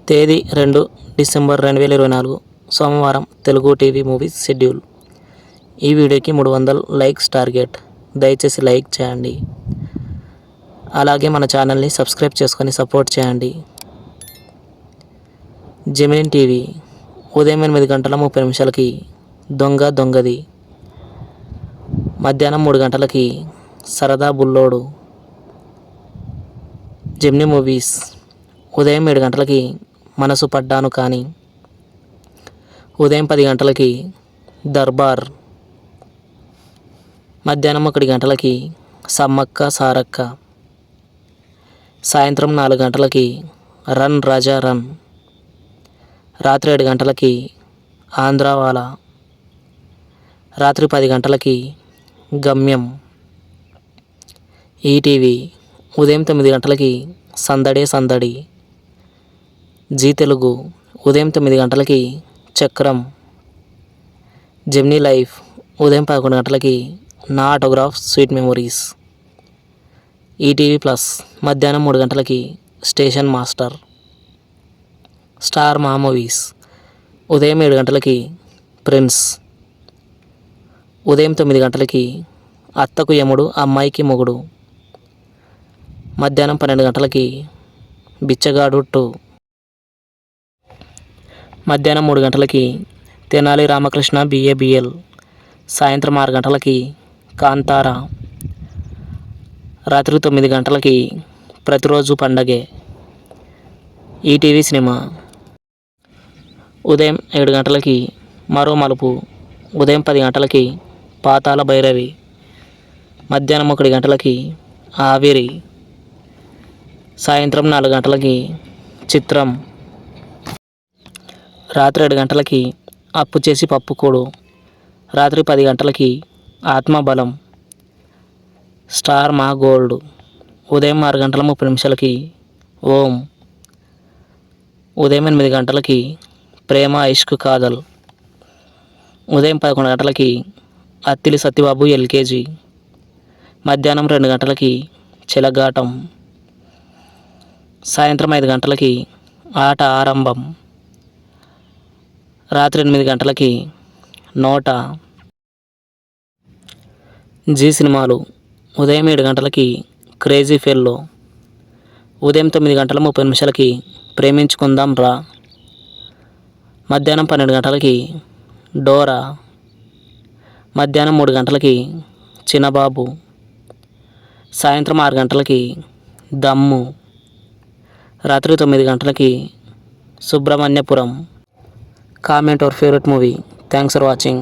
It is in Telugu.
తేదీ 2 డిసెంబర్ 2024 సోమవారం. Telugu TV movies schedule. ఈ వీడియోకి 300 లైక్స్ టార్గెట్. దయచేసి లైక్ చేయండి. అలాగే మన ఛానల్ని సబ్స్క్రైబ్ చేసుకొని సపోర్ట్ చేయండి. జెమినీ టీవీ ఉదయం 8:30 దొంగది. మధ్యాహ్నం 3 సరదా బుల్లోడు. జెమినీ మూవీస్ ఉదయం 7 మనసు పడ్డాను కానీ. ఉదయం 10 దర్బార్. మధ్యాహ్నం 1 సమ్మక్క సారక్క. సాయంత్రం 4 రన్ రాజా రన్. రాత్రి 7 ఆంధ్రావాలా. రాత్రి 10 గమ్యం. ఈటీవీ ఉదయం 9 సందడి. జీ తెలుగు ఉదయం 9 చక్రం. జెమినీ లైఫ్ ఉదయం 11 నా autograph sweet memories. ETV plus మధ్యాహ్నం 3 స్టేషన్ మాస్టర్. స్టార్ మా మూవీస్ ఉదయం 7 ప్రిన్స్. ఉదయం 9 అత్తకు యముడు అమ్మాయికి మొగుడు. మధ్యాహ్నం 12 బిచ్చగాడు 2. మధ్యాహ్నం 3 తెనాలి రామకృష్ణ BABL. సాయంత్రం 6 కాంతారా. రాత్రి 9 ప్రతిరోజు పండగే. ఈటీవీ సినిమా ఉదయం 7 మరో మలుపు. ఉదయం 10 పాతాళ భైరవి. మధ్యాహ్నం 1 ఆవిరి. సాయంత్రం 4 చిత్రం. రాత్రి 7 అప్పు చేసి పప్పుకూడు. రాత్రి 10 ఆత్మబలం. స్టార్ మా గోల్డ్ ఉదయం 6:30 ఓం. ఉదయం 8 ప్రేమ ఇష్క్ కాదల్. ఉదయం 11 అత్తిలి సత్యబాబు LKG. మధ్యాహ్నం 2 చెలగాటం. సాయంత్రం 5 ఆట ఆరంభం. రాత్రి 8 నోట. జీ సినిమాలు ఉదయం 7 క్రేజీ ఫెల్లో. ఉదయం 9:30 ప్రేమించుకుందాం రా. మధ్యాహ్నం 12 డోరా. మధ్యాహ్నం 3 చిన్నబాబు. సాయంత్రం 6 దమ్ము. రాత్రి 9 Subramanyapuram. Comment your favourite movie. Thanks for watching.